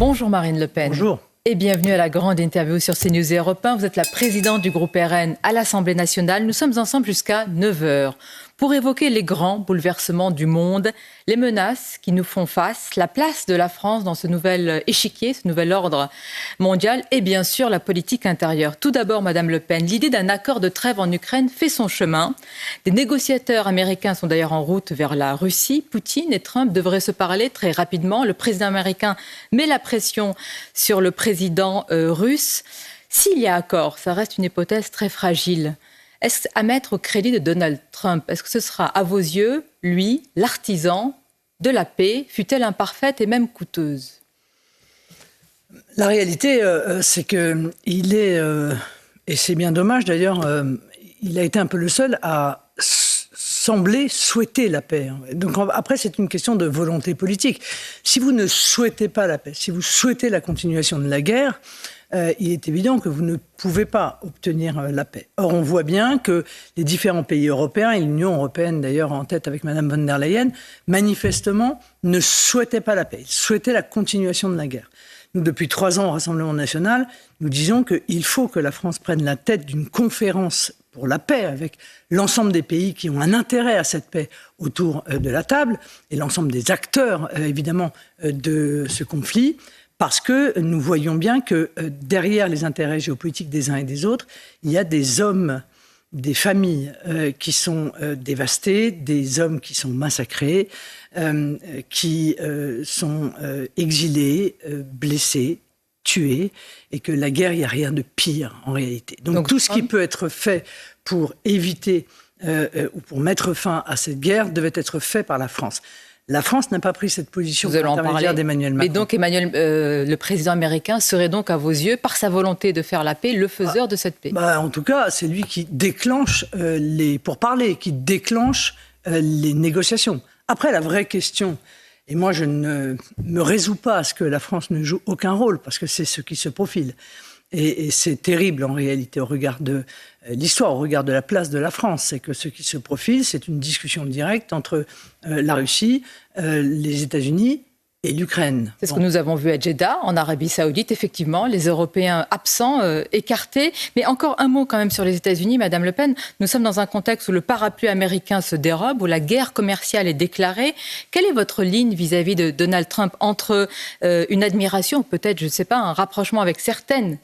Bonjour Marine Le Pen. Bonjour. Et bienvenue à la grande interview sur CNews et Europe 1. Vous êtes la présidente du groupe RN à l'Assemblée nationale. Nous sommes ensemble jusqu'à 9h pour évoquer les grands bouleversements du monde, les menaces qui nous font face, la place de la France dans ce nouvel échiquier, ce nouvel ordre mondial et bien sûr la politique intérieure. Tout d'abord, Madame Le Pen, l'idée d'un accord de trêve en Ukraine fait son chemin. Des négociateurs américains sont d'ailleurs en route vers la Russie. Poutine et Trump devraient se parler très rapidement. Le président américain met la pression sur le président russe. S'il y a accord, ça reste une hypothèse très fragile. Est-ce à mettre au crédit de Donald Trump? Est-ce que ce sera, à vos yeux, lui, l'artisan de la paix, fût-elle imparfaite et même coûteuse? La réalité, c'est qu'il est, et c'est bien dommage d'ailleurs, il a été un peu le seul à sembler souhaiter la paix. Donc après, c'est une question de volonté politique. Si vous ne souhaitez pas la paix, si vous souhaitez la continuation de la guerre, il est évident que vous ne pouvez pas obtenir la paix. Or, on voit bien que les différents pays européens, et l'Union européenne d'ailleurs en tête avec Mme von der Leyen, manifestement ne souhaitaient pas la paix, ils souhaitaient la continuation de la guerre. Nous, depuis 3 ans au Rassemblement national, nous disons qu'il faut que la France prenne la tête d'une conférence pour la paix avec l'ensemble des pays qui ont un intérêt à cette paix autour de la table et l'ensemble des acteurs, évidemment, de ce conflit. Parce que nous voyons bien que derrière les intérêts géopolitiques des uns et des autres, il y a des hommes, des familles qui sont dévastées, des hommes qui sont massacrés, qui sont exilés, blessés, tués, et que la guerre, il n'y a rien de pire en réalité. Donc tout ce qui peut être fait pour éviter ou pour mettre fin à cette guerre devait être fait par la France. La France n'a pas pris cette position par l'intermédiaire d'Emmanuel Macron. Et donc le président américain serait donc à vos yeux, par sa volonté de faire la paix, le faiseur de cette paix? En tout cas, c'est lui qui déclenche les pourparlers, qui déclenche les négociations. Après, la vraie question, et moi je ne me résous pas à ce que la France ne joue aucun rôle, parce que c'est ce qui se profile. Et c'est terrible en réalité au regard de l'histoire, au regard de la place de la France. C'est que ce qui se profile, c'est une discussion directe entre la Russie, les États-Unis et l'Ukraine. C'est ce que nous avons vu à Jeddah, en Arabie Saoudite, effectivement, les Européens absents, écartés. Mais encore un mot quand même sur les États-Unis, Madame Le Pen. Nous sommes dans un contexte où le parapluie américain se dérobe, où la guerre commerciale est déclarée. Quelle est votre ligne vis-à-vis de Donald Trump entre une admiration, peut-être, je ne sais pas, un rapprochement avec certaines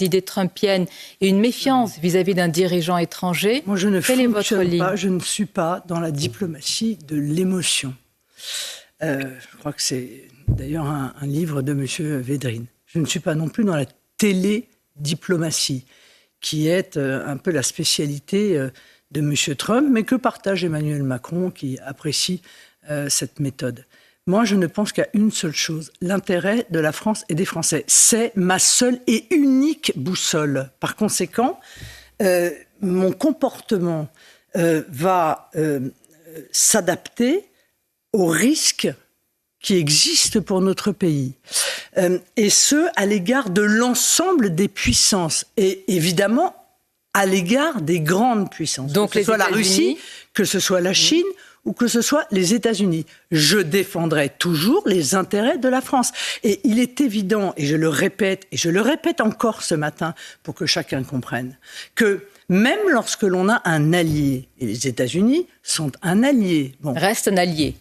idées trumpiennes et une méfiance vis-à-vis d'un dirigeant étranger? Moi, je ne suis pas dans la diplomatie de l'émotion. Je crois que c'est d'ailleurs un livre de M. Védrine. Je ne suis pas non plus dans la télédiplomatie, qui est un peu la spécialité de M. Trump, mais que partage Emmanuel Macron, qui apprécie cette méthode. Moi, je ne pense qu'à une seule chose, l'intérêt de la France et des Français. C'est ma seule et unique boussole. Par conséquent, mon comportement va s'adapter aux risques qui existent pour notre pays. Et ce, à l'égard de l'ensemble des puissances. Et évidemment, à l'égard des grandes puissances. Donc que ce soit la Russie, que ce soit la Chine ou que ce soit les États-Unis. Je défendrai toujours les intérêts de la France. Et il est évident, et je le répète encore ce matin pour que chacun comprenne, que même lorsque l'on a un allié, et les États-Unis sont un allié. Reste un allié.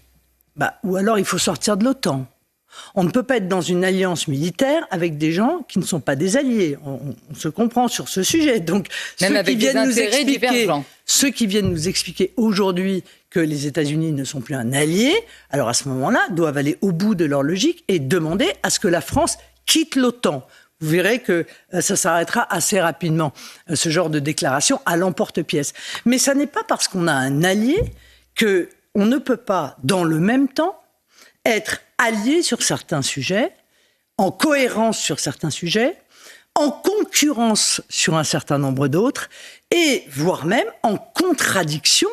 Ou alors il faut sortir de l'OTAN. On ne peut pas être dans une alliance militaire avec des gens qui ne sont pas des alliés. On se comprend sur ce sujet. Donc, même avec des intérêts divergents. Ceux qui viennent nous expliquer aujourd'hui que les États-Unis ne sont plus un allié, alors à ce moment-là, doivent aller au bout de leur logique et demander à ce que la France quitte l'OTAN. Vous verrez que ça s'arrêtera assez rapidement, ce genre de déclaration à l'emporte-pièce. Mais ça n'est pas parce qu'on a un allié qu'on ne peut pas, dans le même temps, être allié sur certains sujets, en cohérence sur certains sujets, en concurrence sur un certain nombre d'autres, et voire même en contradiction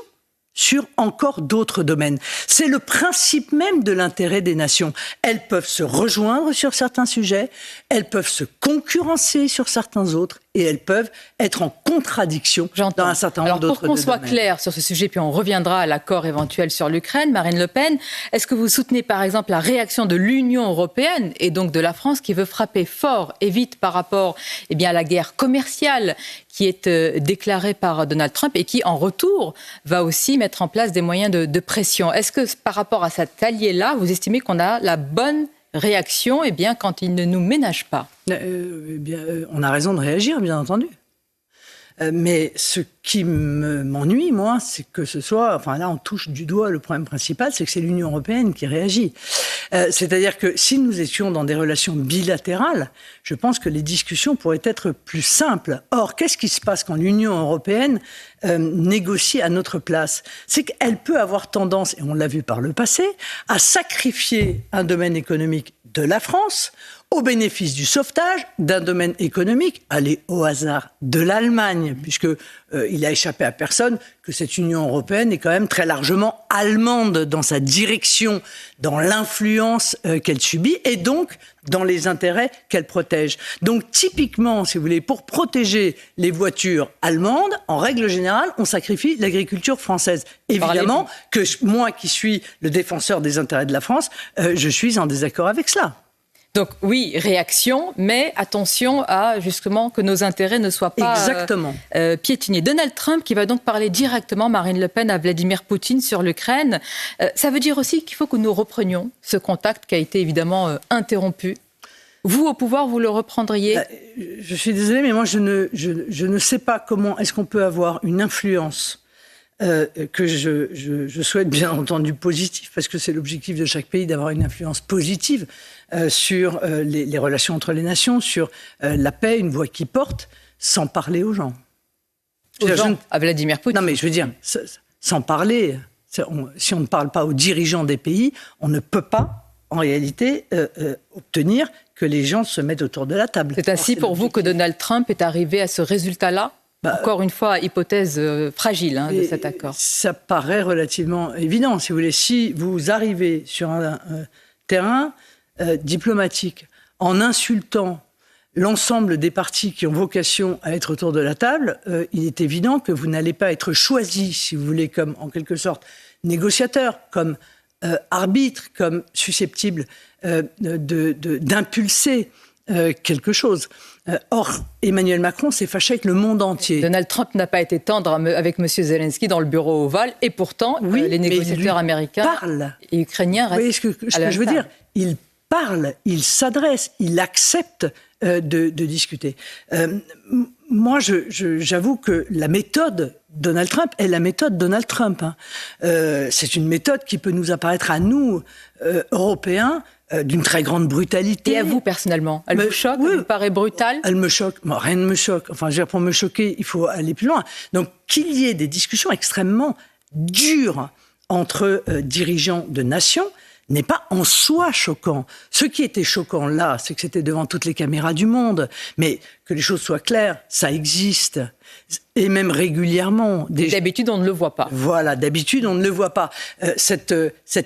sur encore d'autres domaines. C'est le principe même de l'intérêt des nations. Elles peuvent se rejoindre sur certains sujets, elles peuvent se concurrencer sur certains autres, et elles peuvent être en contradiction dans un certain nombre d'autres domaines. Pour qu'on soit clair sur ce sujet, puis on reviendra à l'accord éventuel sur l'Ukraine, Marine Le Pen, est-ce que vous soutenez par exemple la réaction de l'Union européenne et donc de la France qui veut frapper fort et vite par rapport à la guerre commerciale qui est déclarée par Donald Trump et qui, en retour, va aussi mettre en place des moyens de pression. Est-ce que par rapport à cet allié-là, vous estimez qu'on a la bonne réaction quand il ne nous ménage pas? On a raison de réagir, bien entendu. Mais ce qui m'ennuie, moi, c'est que ce soit... Enfin, là, on touche du doigt le problème principal, c'est que c'est l'Union européenne qui réagit. C'est-à-dire que si nous étions dans des relations bilatérales, je pense que les discussions pourraient être plus simples. Or, qu'est-ce qui se passe quand l'Union européenne négocie à notre place? C'est qu'elle peut avoir tendance, et on l'a vu par le passé, à sacrifier un domaine économique de la France au bénéfice du sauvetage d'un domaine économique, allez au hasard, de l'Allemagne, puisque il a échappé à personne que cette Union européenne est quand même très largement allemande dans sa direction, dans l'influence qu'elle subit et donc dans les intérêts qu'elle protège. Donc typiquement, si vous voulez, pour protéger les voitures allemandes, en règle générale, on sacrifie l'agriculture française. Évidemment que moi qui suis le défenseur des intérêts de la France, je suis en désaccord avec cela. Donc oui, réaction, mais attention à justement que nos intérêts ne soient pas piétinés. Donald Trump qui va donc parler directement, Marine Le Pen, à Vladimir Poutine sur l'Ukraine. Ça veut dire aussi qu'il faut que nous reprenions ce contact qui a été évidemment interrompu. Vous, au pouvoir, vous le reprendriez? Je suis désolée, mais moi je ne sais pas comment est-ce qu'on peut avoir une influence que je souhaite bien entendu positive, parce que c'est l'objectif de chaque pays d'avoir une influence positive sur les relations entre les nations, sur la paix, une voix qui porte, sans parler aux gens. À Vladimir Poutine. Non mais je veux dire, sans parler, si on ne parle pas aux dirigeants des pays, on ne peut pas, en réalité, obtenir que les gens se mettent autour de la table. C'est ainsi pour vous que Donald Trump est arrivé à ce résultat-là? Encore une fois, hypothèse fragile de cet accord. Ça paraît relativement évident, si vous voulez. Si vous arrivez sur un terrain diplomatique en insultant l'ensemble des partis qui ont vocation à être autour de la table, il est évident que vous n'allez pas être choisi, si vous voulez, comme en quelque sorte négociateur, comme arbitre, comme susceptible d'impulser quelque chose. Or, Emmanuel Macron s'est fâché avec le monde entier. Donald Trump n'a pas été tendre avec M. Zelensky dans le bureau ovale, et pourtant, les négociateurs américains et ukrainiens restent. Vous voyez ce que je veux dire? Il parle, il s'adresse, il accepte de discuter. Moi, j'avoue que la méthode Donald Trump est la méthode Donald Trump. C'est une méthode qui peut nous apparaître à nous, Européens, d'une très grande brutalité. Et à vous, personnellement? Elle vous choque? Elle vous paraît brutale? Elle me choque. Bon, rien ne me choque. Enfin, je veux dire, pour me choquer, il faut aller plus loin. Donc, qu'il y ait des discussions extrêmement dures entre dirigeants de nations n'est pas en soi choquant. Ce qui était choquant là, c'est que c'était devant toutes les caméras du monde. Mais que les choses soient claires, ça existe. Et même régulièrement. D'habitude, on ne le voit pas. Voilà, d'habitude, on ne le voit pas. Cette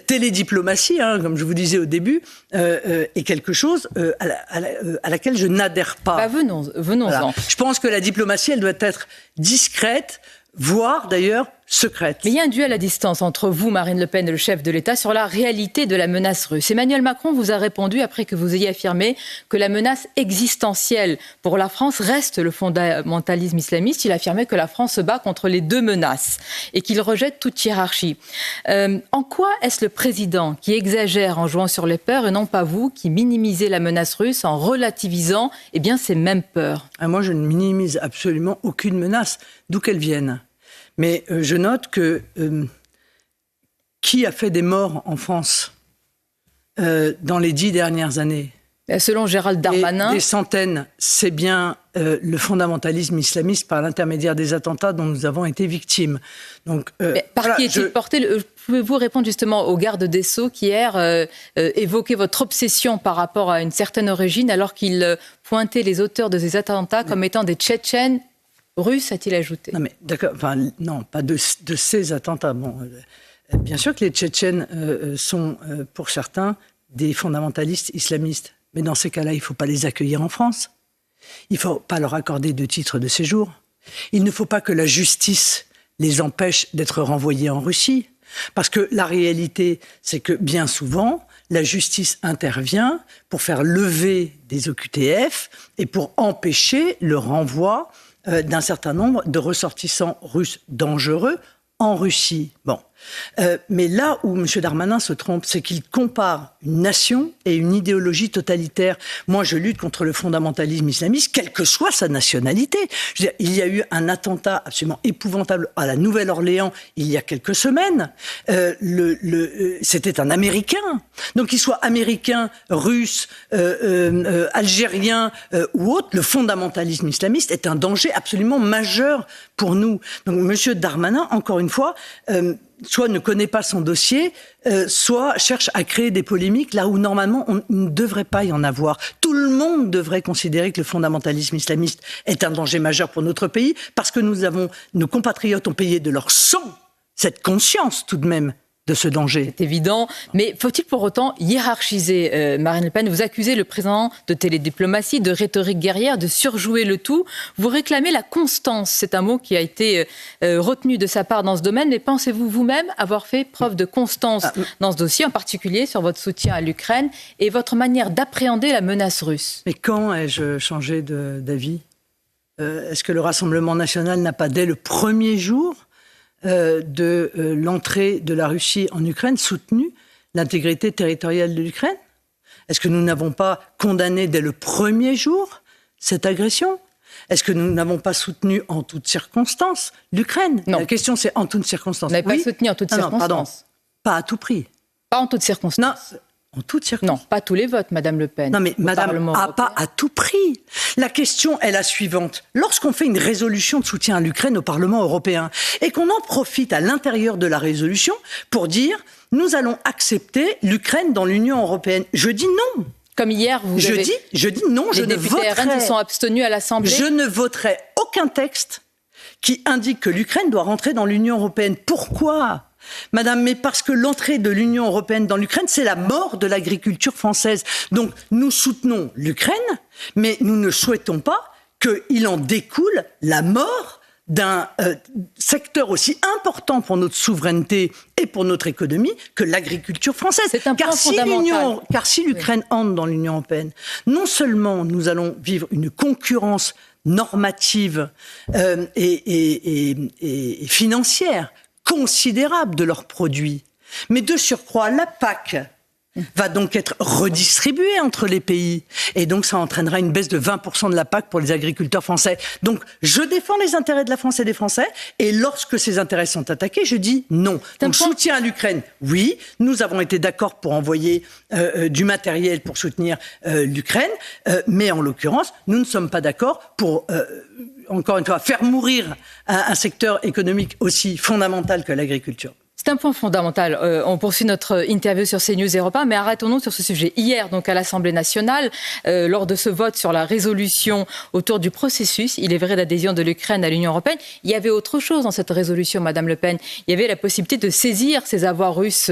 télédiplomatie, comme je vous disais au début, est quelque chose à laquelle je n'adhère pas. Venons-en. Voilà. Je pense que la diplomatie, elle doit être discrète, voire d'ailleurs secrète. Mais il y a un duel à distance entre vous, Marine Le Pen, et le chef de l'État sur la réalité de la menace russe. Emmanuel Macron vous a répondu après que vous ayez affirmé que la menace existentielle pour la France reste le fondamentalisme islamiste. Il a affirmé que la France se bat contre les deux menaces et qu'il rejette toute hiérarchie. En quoi est-ce le président qui exagère en jouant sur les peurs et non pas vous qui minimisez la menace russe en relativisant ces mêmes peurs? Moi, je ne minimise absolument aucune menace, d'où qu'elle vienne. Mais je note que qui a fait des morts en France dans les 10 dernières années? Selon Gérald Darmanin... Des centaines, c'est bien le fondamentalisme islamiste par l'intermédiaire des attentats dont nous avons été victimes. Donc, par qui est-il porté? Pouvez-vous répondre justement au garde des Sceaux qui hier évoquait votre obsession par rapport à une certaine origine alors qu'il pointait les auteurs de ces attentats comme étant des Tchétchènes russes, a-t-il ajouté? Non, mais d'accord, non, pas de ces attentats. Bon, bien sûr que les Tchétchènes sont, pour certains, des fondamentalistes islamistes. Mais dans ces cas-là, il ne faut pas les accueillir en France. Il ne faut pas leur accorder de titre de séjour. Il ne faut pas que la justice les empêche d'être renvoyés en Russie. Parce que la réalité, c'est que bien souvent, la justice intervient pour faire lever des OQTF et pour empêcher le renvoi d'un certain nombre de ressortissants russes dangereux en Russie. Bon. Mais là où M. Darmanin se trompe, c'est qu'il compare une nation et une idéologie totalitaire. Moi, je lutte contre le fondamentalisme islamiste, quelle que soit sa nationalité. Je veux dire, il y a eu un attentat absolument épouvantable à la Nouvelle-Orléans il y a quelques semaines. C'était un Américain. Donc, qu'il soit américain, russe, algérien ou autre, le fondamentalisme islamiste est un danger absolument majeur pour nous. Donc, M. Darmanin, encore une fois, soit ne connaît pas son dossier, soit cherche à créer des polémiques là où normalement on ne devrait pas y en avoir. Tout le monde devrait considérer que le fondamentalisme islamiste est un danger majeur pour notre pays parce que nos compatriotes ont payé de leur sang cette conscience tout de même de ce danger. C'est évident, mais faut-il pour autant hiérarchiser Marine Le Pen? Vous accusez le président de télédiplomatie, de rhétorique guerrière, de surjouer le tout. Vous réclamez la constance. C'est un mot qui a été retenu de sa part dans ce domaine, mais pensez-vous vous-même avoir fait preuve de constance dans ce dossier, en particulier sur votre soutien à l'Ukraine et votre manière d'appréhender la menace russe? Mais quand ai-je changé d'avis? Est-ce que le Rassemblement national n'a pas, dès le premier jour de l'entrée de la Russie en Ukraine, soutenu l'intégrité territoriale de l'Ukraine? Est-ce que nous n'avons pas condamné dès le premier jour cette agression? Est-ce que nous n'avons pas soutenu en toutes circonstances l'Ukraine? Non. La question, c'est en toutes circonstances. Vous n'avez pas soutenu en toutes circonstances? Non, pardon. Pas à tout prix. Pas en toutes circonstances? Non. En toutes circonstances. Non, pas tous les votes, Madame Le Pen. Non, mais Madame, pas à tout prix. La question est la suivante. Lorsqu'on fait une résolution de soutien à l'Ukraine au Parlement européen et qu'on en profite à l'intérieur de la résolution pour dire « nous allons accepter l'Ukraine dans l'Union européenne », je dis non. Comme hier, je dis non, je ne voterai... Les députés RN se sont abstenus à l'Assemblée. Je ne voterai aucun texte qui indique que l'Ukraine doit rentrer dans l'Union européenne. Pourquoi ? Madame, mais parce que l'entrée de l'Union européenne dans l'Ukraine, c'est la mort de l'agriculture française. Donc, nous soutenons l'Ukraine, mais nous ne souhaitons pas qu'il en découle la mort d'un secteur aussi important pour notre souveraineté et pour notre économie que l'agriculture française. C'est un point fondamental. Car si l'Ukraine entre dans l'Union européenne, non seulement nous allons vivre une concurrence normative et financière considérable de leurs produits. Mais de surcroît, la PAC va donc être redistribuée entre les pays. Et donc, ça entraînera une baisse de 20% de la PAC pour les agriculteurs français. Donc, je défends les intérêts de la France et des Français. Et lorsque ces intérêts sont attaqués, je dis non. Donc, soutien à l'Ukraine, oui. Nous avons été d'accord pour envoyer du matériel pour soutenir l'Ukraine. Mais en l'occurrence, nous ne sommes pas d'accord pour... encore une fois, faire mourir un secteur économique aussi fondamental que l'agriculture. C'est un point fondamental. On poursuit notre interview sur CNews Europe 1, mais arrêtons-nous sur ce sujet. Hier, donc à l'Assemblée nationale, lors de ce vote sur la résolution autour du processus, il est vrai, d'adhésion de l'Ukraine à l'Union européenne, il y avait autre chose dans cette résolution, Madame Le Pen. Il y avait la possibilité de saisir ces avoirs russes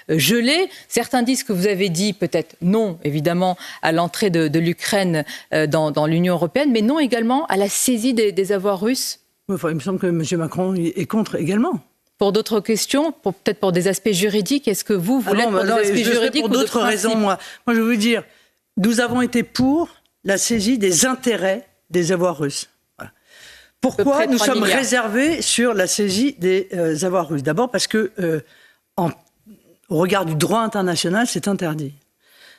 gelés. Certains disent que vous avez dit peut-être non, évidemment, à l'entrée de l'Ukraine dans l'Union européenne, mais non également à la saisie des avoirs russes. Enfin, il me semble que M. Macron est contre également. Pour d'autres questions, peut-être pour des aspects juridiques, est-ce que vous voulez pour des aspects juridiques pour d'autres raisons, moi, je veux vous dire, nous avons été pour la saisie des intérêts des avoirs russes. Voilà. Pourquoi nous sommes réservés sur la saisie des avoirs russes? D'abord parce que, au regard du droit international, c'est interdit.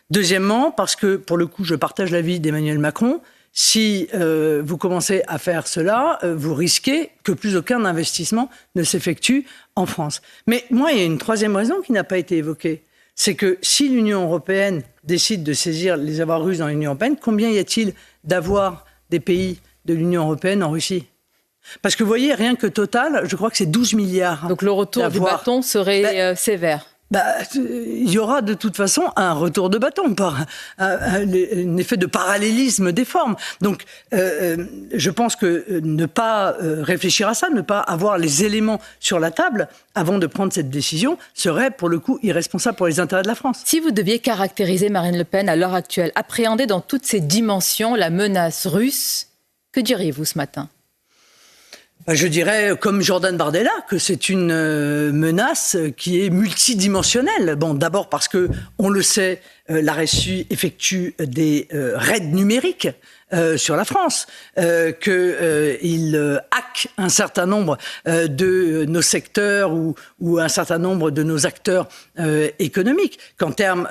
Deuxièmement, parce que, pour le coup, je partage l'avis d'Emmanuel Macron. Si vous commencez à faire cela, vous risquez que plus aucun investissement ne s'effectue en France. Mais moi, il y a une troisième raison qui n'a pas été évoquée. C'est que si l'Union européenne décide de saisir les avoirs russes dans l'Union européenne, combien y a-t-il d'avoirs des pays de l'Union européenne en Russie? Parce que vous voyez, rien que Total, je crois que c'est 12 milliards. Donc le retour du bâton serait sévère. Il y aura de toute façon un retour de bâton, un effet de parallélisme des formes. Donc, je pense que ne pas réfléchir à ça, ne pas avoir les éléments sur la table avant de prendre cette décision serait, pour le coup, irresponsable pour les intérêts de la France. Si vous deviez caractériser Marine Le Pen à l'heure actuelle, appréhender dans toutes ses dimensions la menace russe, que diriez-vous ce matin ? Je dirais, comme Jordan Bardella, que c'est une menace qui est multidimensionnelle. Bon, d'abord parce que, on le sait, la Russie effectue des raids numériques sur la France, qu'il hack un certain nombre de nos secteurs ou un certain nombre de nos acteurs économiques, qu'en termes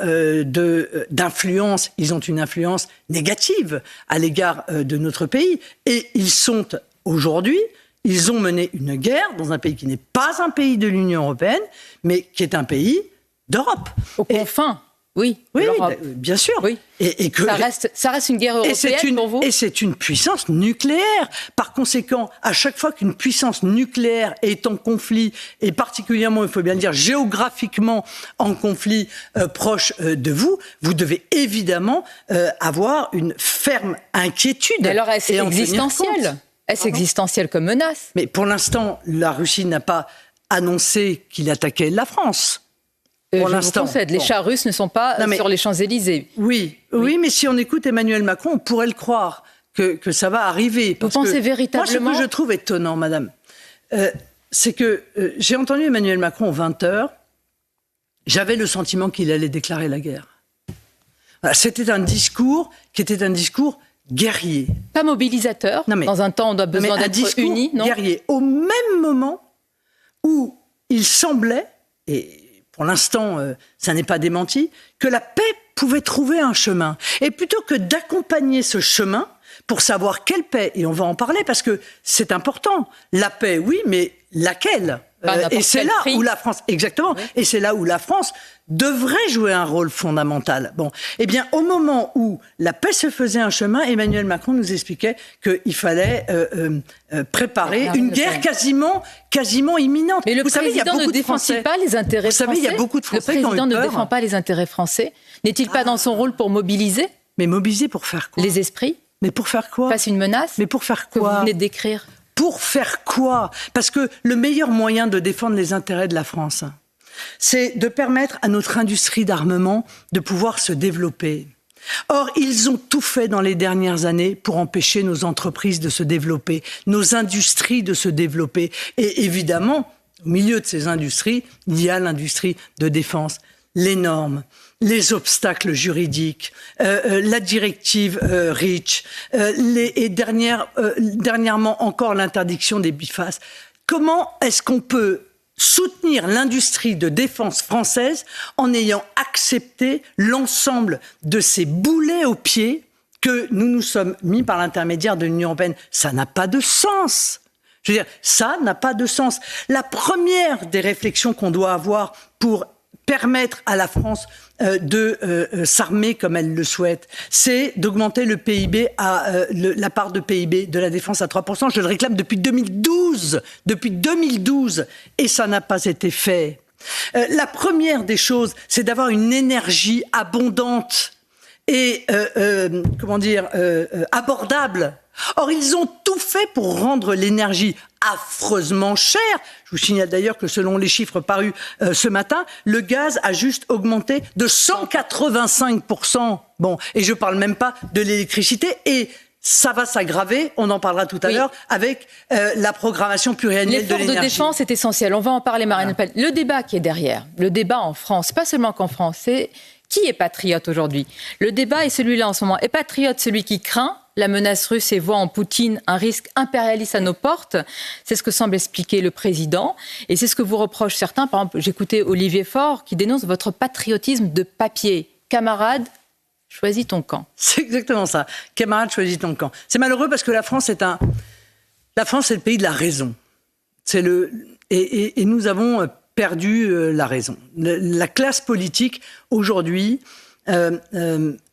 d'influence, ils ont une influence négative à l'égard de notre pays. Et ils sont aujourd'hui... Ils ont mené une guerre dans un pays qui n'est pas un pays de l'Union européenne, mais qui est un pays d'Europe. Aux confins, oui, bien sûr. Oui. Et que, ça reste une guerre européenne pour vous ? Et c'est une puissance nucléaire. Par conséquent, à chaque fois qu'une puissance nucléaire est en conflit, et particulièrement, il faut bien le dire, géographiquement en conflit proche de vous, vous devez évidemment avoir une ferme inquiétude. Mais alors, est-ce existentiel ? Est-ce existentiel comme menace ? Mais pour l'instant, la Russie n'a pas annoncé qu'il attaquait la France. Pour l'instant, les chars russes ne sont pas sur les Champs-Élysées. Oui, mais si on écoute Emmanuel Macron, on pourrait le croire que ça va arriver. Vous pensez véritablement ? Moi, ce que je trouve étonnant, madame, c'est que j'ai entendu Emmanuel Macron aux 20h. J'avais le sentiment qu'il allait déclarer la guerre. Voilà, c'était un discours qui était un discours guerrier. Pas mobilisateur. Dans un temps, on a besoin d'être unis. Non, guerrier. Au même moment où il semblait, et pour l'instant, ça n'est pas démenti, que la paix pouvait trouver un chemin. Et plutôt que d'accompagner ce chemin pour savoir quelle paix, et on va en parler parce que c'est important. La paix, oui, mais laquelle ? Et c'est là où la France, exactement, oui. Et c'est là où la France devrait jouer un rôle fondamental. Bon, eh bien, au moment où la paix se faisait un chemin, Emmanuel Macron nous expliquait qu'il fallait préparer une guerre quasiment imminente. Mais le président ne défend-il pas les intérêts français ? Vous savez, il y a beaucoup de Français qui ont eu peur. Le président ne défend pas les intérêts français ? N'est-il pas dans son rôle pour mobiliser ? Mais mobiliser pour faire quoi ? Les esprits ? Mais pour faire quoi ? Face à une menace ? Mais pour faire quoi ? Que vous venez de décrire. Pour faire quoi ? Parce que le meilleur moyen de défendre les intérêts de la France, c'est de permettre à notre industrie d'armement de pouvoir se développer. Or, ils ont tout fait dans les dernières années pour empêcher nos entreprises de se développer, nos industries de se développer. Et évidemment, au milieu de ces industries, il y a l'industrie de défense, les normes, les obstacles juridiques, la directive REACH, et dernièrement encore l'interdiction des bifaces. Comment est-ce qu'on peut soutenir l'industrie de défense française en ayant accepté l'ensemble de ces boulets aux pieds que nous nous sommes mis par l'intermédiaire de l'Union européenne ? Ça n'a pas de sens. Je veux dire, ça n'a pas de sens. La première des réflexions qu'on doit avoir pour permettre à la France de s'armer comme elle le souhaite, c'est d'augmenter le PIB la part de PIB de la défense à 3%. Je le réclame depuis 2012, et ça n'a pas été fait. La première des choses, c'est d'avoir une énergie abondante et abordable. Or, ils ont tout fait pour rendre l'énergie affreusement chère. Je vous signale d'ailleurs que selon les chiffres parus ce matin, le gaz a juste augmenté de 185%. Bon, et je parle même pas de l'électricité. Et ça va s'aggraver, on en parlera tout à l'heure, avec la programmation pluriannuelle de l'énergie. L'effort de défense est essentiel. On va en parler, Marine Le Pen. Le débat qui est derrière, le débat en France, pas seulement qu'en France, c'est qui est patriote aujourd'hui ? Le débat est celui-là en ce moment. Est patriote celui qui craint la menace russe et voit en Poutine un risque impérialiste à nos portes? C'est ce que semble expliquer le président. Et c'est ce que vous reprochent certains. Par exemple, j'écoutais Olivier Faure qui dénonce votre patriotisme de papier. Camarade, choisis ton camp. C'est exactement ça. Camarade, choisis ton camp. C'est malheureux parce que la France est le pays de la raison. Et nous avons perdu la raison. La classe politique, aujourd'hui,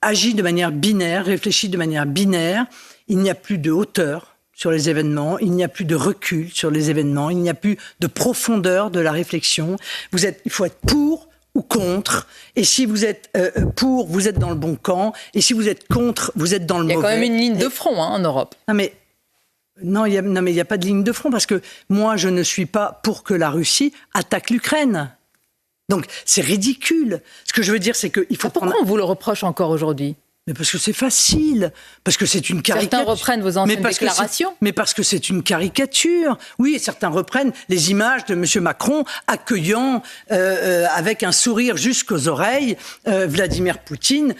agit de manière binaire, réfléchit de manière binaire. Il n'y a plus de hauteur sur les événements, il n'y a plus de recul sur les événements, il n'y a plus de profondeur de la réflexion. Il faut être pour ou contre. Et si vous êtes pour, vous êtes dans le bon camp. Et si vous êtes contre, vous êtes dans le mauvais. Il y a quand même une ligne de front en Europe. Non, il n'y a pas de ligne de front parce que moi, je ne suis pas pour que la Russie attaque l'Ukraine. Donc, c'est ridicule. Ce que je veux dire, c'est qu'il faut Pourquoi on vous le reproche encore aujourd'hui ? Mais parce que c'est facile, parce que c'est une caricature. Certains reprennent vos anciennes déclarations. Mais parce que c'est une caricature. Oui, certains reprennent les images de M. Macron accueillant avec un sourire jusqu'aux oreilles Vladimir Poutine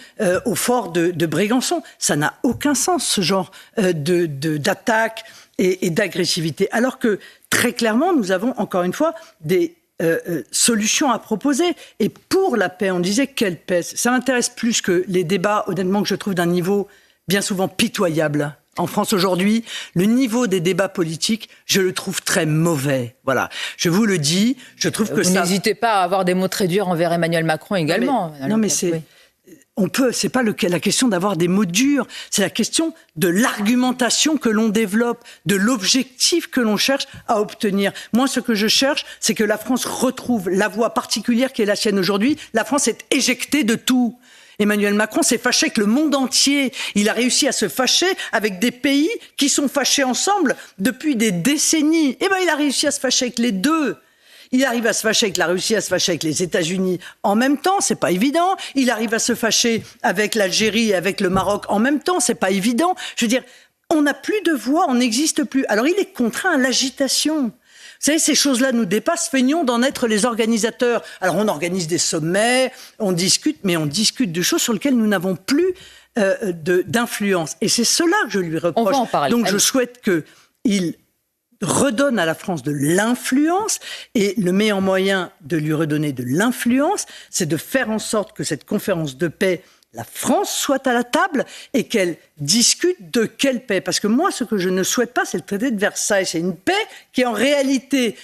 au fort de Brégançon. Ça n'a aucun sens, ce genre d'attaque et d'agressivité. Alors que, très clairement, nous avons, encore une fois, des solutions à proposer. Et pour la paix, on disait quelle paix ? Ça m'intéresse plus que les débats, honnêtement, que je trouve d'un niveau bien souvent pitoyable. En France aujourd'hui, le niveau des débats politiques, je le trouve très mauvais. Voilà, je vous le dis, je trouve que vous n'hésitez pas à avoir des mots très durs envers Emmanuel Macron également. Non mais c'est... Oui. C'est pas la question d'avoir des mots durs, c'est la question de l'argumentation que l'on développe, de l'objectif que l'on cherche à obtenir. Moi, ce que je cherche, c'est que la France retrouve la voie particulière qui est la sienne aujourd'hui. La France est éjectée de tout. Emmanuel Macron s'est fâché avec le monde entier. Il a réussi à se fâcher avec des pays qui sont fâchés ensemble depuis des décennies. Eh bien, il a réussi à se fâcher avec les deux. Il arrive à se fâcher avec la Russie, à se fâcher avec les États-Unis en même temps, c'est pas évident. Il arrive à se fâcher avec l'Algérie et avec le Maroc en même temps, c'est pas évident. Je veux dire, on n'a plus de voix, on n'existe plus. Alors il est contraint à l'agitation. Vous savez, ces choses-là nous dépassent, feignons d'en être les organisateurs. Alors on organise des sommets, on discute, mais on discute de choses sur lesquelles nous n'avons plus d'influence. Et c'est cela que je lui reproche. On va en parler. Donc je souhaite qu'il redonne à la France de l'influence, et le meilleur moyen de lui redonner de l'influence, c'est de faire en sorte que cette conférence de paix, la France soit à la table et qu'elle discute de quelle paix. Parce que moi, ce que je ne souhaite pas, c'est le traité de Versailles. C'est une paix qui, en réalité,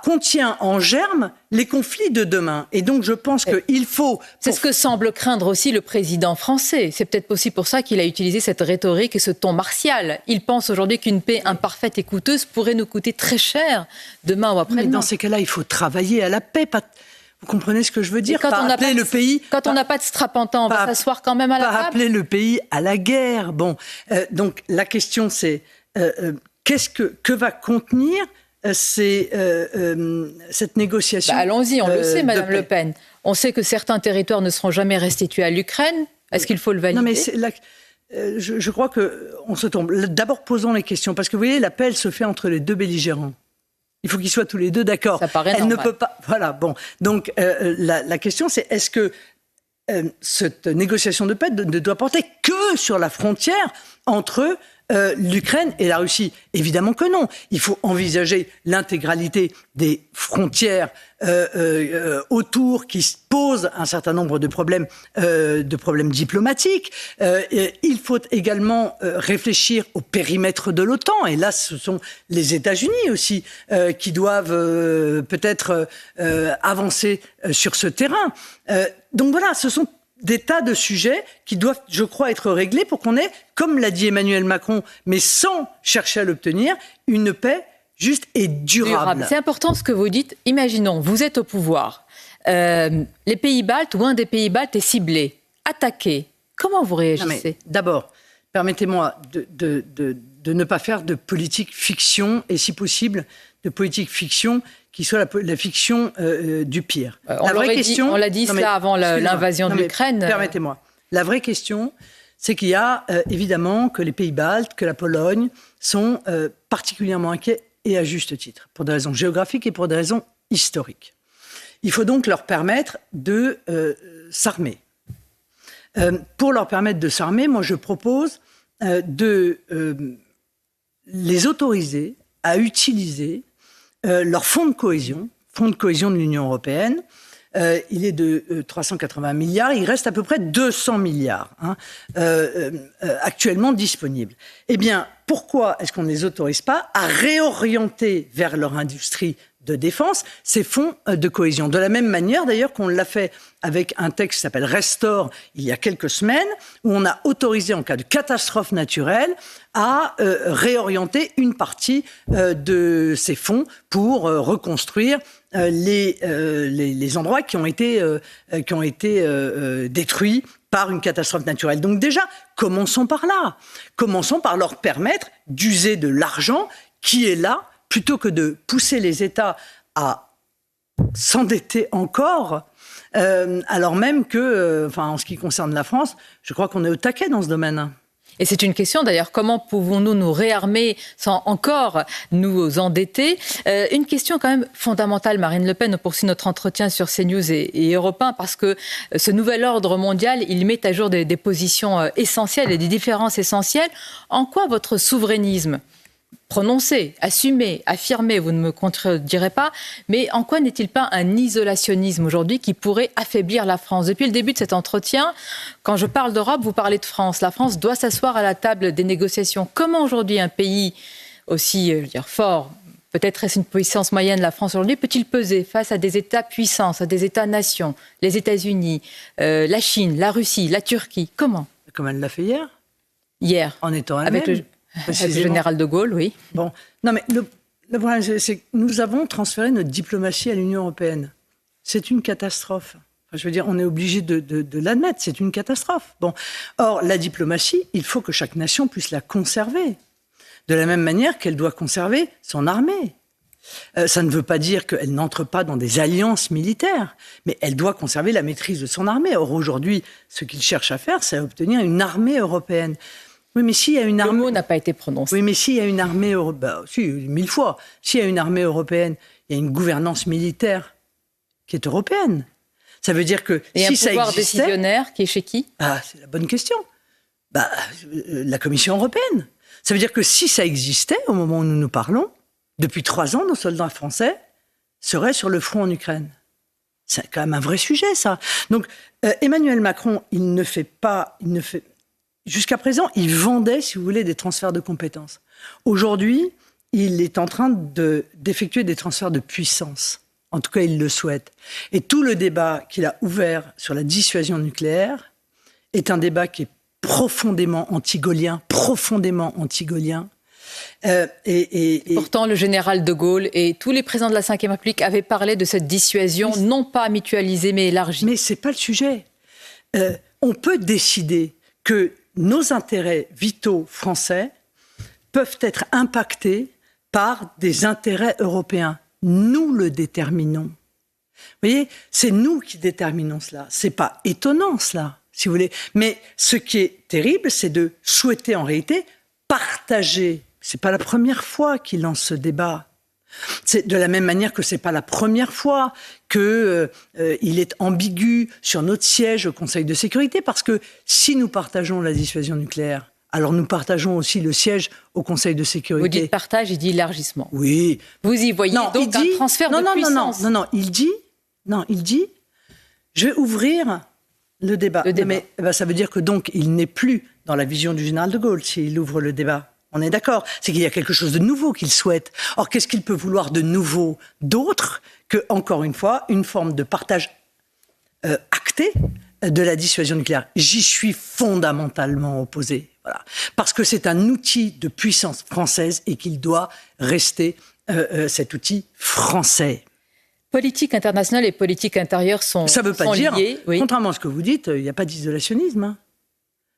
contient en germe les conflits de demain. Et donc, je pense qu'il faut... C'est ce que semble craindre aussi le président français. C'est peut-être aussi pour ça qu'il a utilisé cette rhétorique et ce ton martial. Il pense aujourd'hui qu'une paix imparfaite et coûteuse pourrait nous coûter très cher demain ou après-demain. Mais dans ces cas-là, il faut travailler à la paix. Vous comprenez ce que je veux dire ? Quand on n'a pas de strapantin, on va s'asseoir quand même à la table. Pas appeler le pays à la guerre. Bon, donc la question c'est que va contenir cette négociation. Allons-y, on le sait, Madame Le Pen. On sait que certains territoires ne seront jamais restitués à l'Ukraine. Est-ce qu'il faut le valider ? Non, mais je crois qu'on se tombe. D'abord, posons les questions. Parce que vous voyez, la paix, elle se fait entre les deux belligérants. Il faut qu'ils soient tous les deux d'accord. Ça paraît normal. Elle ne peut pas... Voilà, bon. Donc, la question, c'est est-ce que cette négociation de paix ne doit porter que sur la frontière entre l'Ukraine et la Russie? Évidemment que non. Il faut envisager l'intégralité des frontières autour qui posent un certain nombre de problèmes diplomatiques. Il faut également réfléchir au périmètre de l'OTAN. Et là, ce sont les États-Unis aussi qui doivent peut-être avancer sur ce terrain. Donc voilà, ce sont des tas de sujets qui doivent, je crois, être réglés pour qu'on ait, comme l'a dit Emmanuel Macron, mais sans chercher à l'obtenir, une paix juste et durable. C'est important ce que vous dites. Imaginons, vous êtes au pouvoir. Les pays baltes ou un des pays baltes est ciblé, attaqué. Comment vous réagissez ? D'abord, permettez-moi de ne pas faire de politique fiction et, si possible, de politique fiction qui soit la fiction du pire. On l'a dit avant l'invasion de l'Ukraine. Permettez-moi. La vraie question, c'est qu'il y a évidemment que les pays baltes, que la Pologne sont particulièrement inquiets, et à juste titre, pour des raisons géographiques et pour des raisons historiques. Il faut donc leur permettre de s'armer. Pour leur permettre de s'armer, moi je propose de les autoriser à utiliser leur fonds de cohésion de l'Union européenne. Il est de 380 milliards, il reste à peu près 200 milliards actuellement disponibles. Eh bien, pourquoi est-ce qu'on ne les autorise pas à réorienter vers leur industrie de défense, ces fonds de cohésion. De la même manière, d'ailleurs, qu'on l'a fait avec un texte qui s'appelle Restore, il y a quelques semaines, où on a autorisé, en cas de catastrophe naturelle, à réorienter une partie de ces fonds pour reconstruire les endroits qui ont été détruits par une catastrophe naturelle. Donc déjà, commençons par là. Commençons par leur permettre d'user de l'argent qui est là, plutôt que de pousser les États à s'endetter encore, alors même que, en ce qui concerne la France, je crois qu'on est au taquet dans ce domaine. Et c'est une question d'ailleurs, comment pouvons-nous nous réarmer sans encore nous endetter ? Une question quand même fondamentale, Marine Le Pen, on poursuit notre entretien sur CNews et Europe 1, parce que ce nouvel ordre mondial, il met à jour des positions essentielles et des différences essentielles. En quoi votre souverainisme prononcé, assumé, affirmé, vous ne me contredirez pas, mais en quoi n'est-il pas un isolationnisme aujourd'hui qui pourrait affaiblir la France ? Depuis le début de cet entretien, quand je parle d'Europe, vous parlez de France. La France doit s'asseoir à la table des négociations. Comment aujourd'hui un pays aussi fort, peut-être est-ce une puissance moyenne, la France aujourd'hui, peut-il peser face à des États-puissances, à des États-nations, les États-Unis, la Chine, la Russie, la Turquie ? Comment ? Comme elle l'a fait hier. Hier. En étant avec elle-même. Le général de Gaulle, oui. Bon, non mais le problème, c'est que nous avons transféré notre diplomatie à l'Union européenne. C'est une catastrophe. Enfin, je veux dire, on est obligé de l'admettre, c'est une catastrophe. Bon, or, la diplomatie, il faut que chaque nation puisse la conserver. De la même manière qu'elle doit conserver son armée. Ça ne veut pas dire qu'elle n'entre pas dans des alliances militaires, mais elle doit conserver la maîtrise de son armée. Or, aujourd'hui, ce qu'il cherche à faire, c'est à obtenir une armée européenne. Oui, mais s'il y a une armée... Le mot n'a pas été prononcé. Oui, mais s'il y a une armée européenne... si, 1000 fois. S'il y a une armée européenne, il y a une gouvernance militaire qui est européenne. Ça veut dire que et si ça existait... Et un pouvoir décisionnaire qui est chez qui ? C'est la bonne question. La Commission européenne. Ça veut dire que si ça existait, au moment où nous nous parlons, depuis 3 ans, nos soldats français seraient sur le front en Ukraine. C'est quand même un vrai sujet, ça. Donc, Emmanuel Macron, jusqu'à présent, il vendait, si vous voulez, des transferts de compétences. Aujourd'hui, il est en train d'effectuer des transferts de puissance. En tout cas, il le souhaite. Et tout le débat qu'il a ouvert sur la dissuasion nucléaire est un débat qui est profondément anti-gaullien. Pourtant, le général de Gaulle et tous les présidents de la Ve République avaient parlé de cette dissuasion, non pas mutualisée, mais élargie. Mais ce n'est pas le sujet. On peut décider que nos intérêts vitaux français peuvent être impactés par des intérêts européens. Nous le déterminons. Vous voyez, c'est nous qui déterminons cela. C'est pas étonnant, cela, si vous voulez. Mais ce qui est terrible, c'est de souhaiter en réalité partager. C'est pas la première fois qu'il lance ce débat. C'est de la même manière que c'est pas la première fois qu'il est ambigu sur notre siège au Conseil de sécurité, parce que si nous partageons la dissuasion nucléaire, alors nous partageons aussi le siège au Conseil de sécurité. Vous dites partage, il dit élargissement. Oui. Vous y voyez donc un transfert de puissance. Non, il dit, je vais ouvrir le débat. Mais ça veut dire que donc il n'est plus dans la vision du général de Gaulle s'il ouvre le débat. On est d'accord. C'est qu'il y a quelque chose de nouveau qu'il souhaite. Or, qu'est-ce qu'il peut vouloir de nouveau d'autre que, encore une fois, une forme de partage acté de la dissuasion nucléaire? J'y suis fondamentalement opposé. Voilà. Parce que c'est un outil de puissance française et qu'il doit rester cet outil français. Politique internationale et politique intérieure sont liées. Ça ne veut pas dire, contrairement à ce que vous dites, il n'y a pas d'isolationnisme.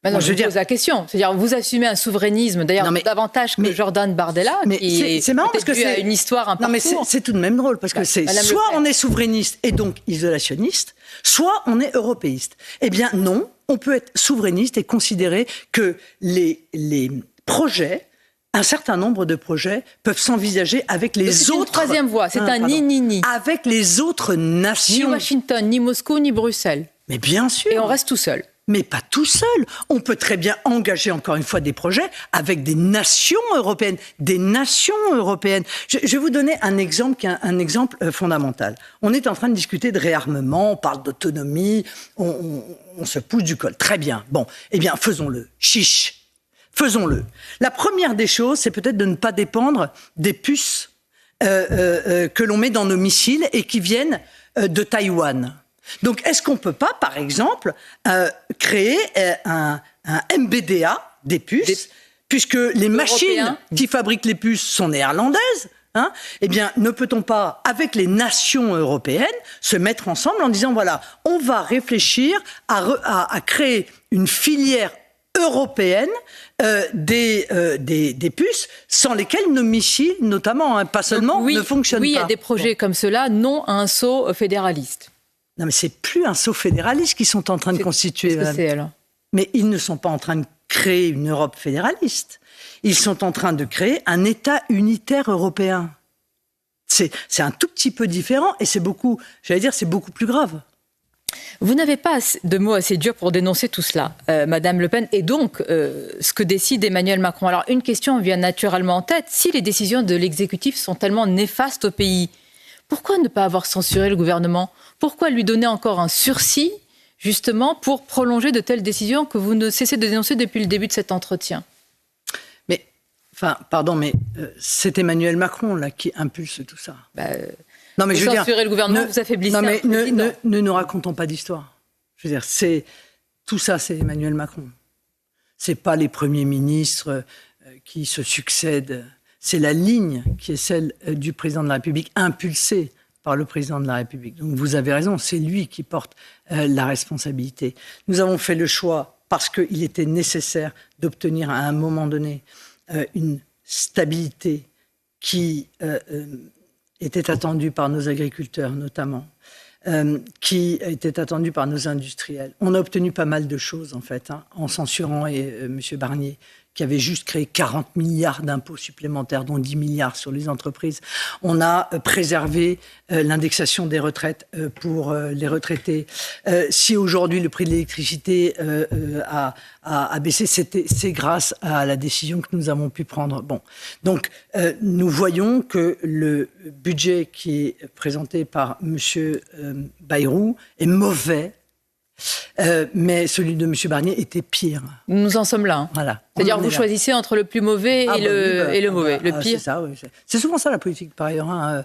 Non, je pose la question. C'est-à-dire, vous assumez un souverainisme, d'ailleurs, davantage que Jordan Bardella, qui c'est marrant parce que a une histoire, un parcours. Non, mais c'est tout de même drôle, parce que c'est soit on est souverainiste et donc isolationniste, soit on est européiste. Eh bien, non, on peut être souverainiste et considérer que les projets, un certain nombre de projets, peuvent s'envisager avec les autres... C'est une troisième voie, c'est un ni-ni-ni. Avec les autres nations. Ni Washington, ni Moscou, ni Bruxelles. Mais bien sûr. Et on reste tout seul. Mais pas tout seul. On peut très bien engager, encore une fois, des projets avec des nations européennes. Des nations européennes. Je vais vous donner un exemple qui est un exemple fondamental. On est en train de discuter de réarmement, on parle d'autonomie, on se pousse du col. Très bien. Bon, eh bien, faisons-le. Chiche. Faisons-le. La première des choses, c'est peut-être de ne pas dépendre des puces que l'on met dans nos missiles et qui viennent de Taïwan. Donc, est-ce qu'on ne peut pas, par exemple, créer un MBDA des puces, puisque les machines qui fabriquent les puces sont néerlandaises, eh bien, ne peut-on pas, avec les nations européennes, se mettre ensemble en disant, voilà, on va réfléchir à créer une filière européenne des puces sans lesquelles nos missiles, notamment, pas seulement, ne fonctionnent pas. Oui, il y a des projets comme cela, non à un saut fédéraliste. Non, mais c'est plus un saut fédéraliste qu'ils sont en train de constituer. Qu'est-ce que c'est alors ? Mais ils ne sont pas en train de créer une Europe fédéraliste. Ils sont en train de créer un État unitaire européen. C'est un tout petit peu différent et c'est beaucoup plus grave. Vous n'avez pas de mots assez durs pour dénoncer tout cela, Madame Le Pen, et donc ce que décide Emmanuel Macron. Alors une question vient naturellement en tête. Si les décisions de l'exécutif sont tellement néfastes au pays, pourquoi ne pas avoir censuré le gouvernement ? Pourquoi lui donner encore un sursis, justement, pour prolonger de telles décisions que vous ne cessez de dénoncer depuis le début de cet entretien ? Mais c'est Emmanuel Macron là qui impulse tout ça. Non, mais censurer le gouvernement, vous affaiblissez un président. Ne nous racontons pas d'histoire. Je veux dire, tout ça, c'est Emmanuel Macron. C'est pas les premiers ministres qui se succèdent. C'est la ligne qui est celle du président de la République, impulsée par le président de la République. Donc vous avez raison, c'est lui qui porte la responsabilité. Nous avons fait le choix, parce qu'il était nécessaire d'obtenir à un moment donné une stabilité qui était attendue par nos agriculteurs notamment, qui était attendue par nos industriels. On a obtenu pas mal de choses en fait, en censurant M. Barnier, qui avait juste créé 40 milliards d'impôts supplémentaires, dont 10 milliards sur les entreprises. On a préservé l'indexation des retraites pour les retraités. Si aujourd'hui le prix de l'électricité a baissé, c'est grâce à la décision que nous avons pu prendre. Bon. Donc, nous voyons que le budget qui est présenté par M. Bayrou est mauvais. Mais celui de M. Barnier était pire. Nous en sommes là. Voilà. C'est-à-dire que vous choisissez entre le plus mauvais et le mauvais, le pire. C'est ça, oui. C'est souvent ça la politique, par ailleurs.